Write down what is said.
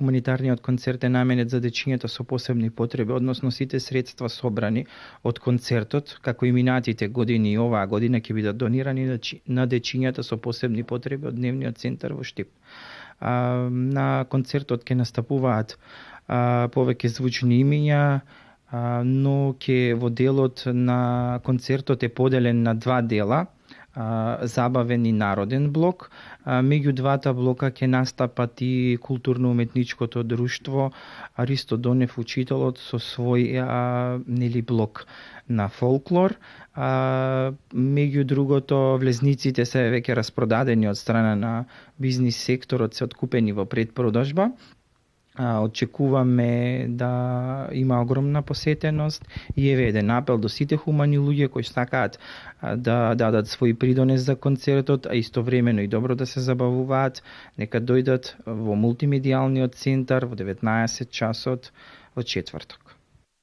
хуманитарниот концерт е наменет за дечињата со посебни потреби, односно сите средства собрани од концертот, како и минатите години и оваа година ќе бидат донирани на дечињата со посебни потреби од Дневниот центар во Штип. На концертот ќе настапуваат повеќе звучни имиња, но ќе во делот на концертот е поделен на два дела, забавен и народен блок. Меѓу двата блока ќе настапат и културно-уметничкото друштво Аристо Донев, учителот, со свој блок на фолклор. Меѓу другото, влезниците се веќе распродадени од страна на бизнис секторот, се откупени во предпродажба. Очекуваме да има огромна посетеност и еве еден апел до сите хумани луѓе кои сакаат да дадат свој придонес за концертот, а истовремено и добро да се забавуваат, нека дојдат во мултимедијалниот центар во 19 часот во четврток.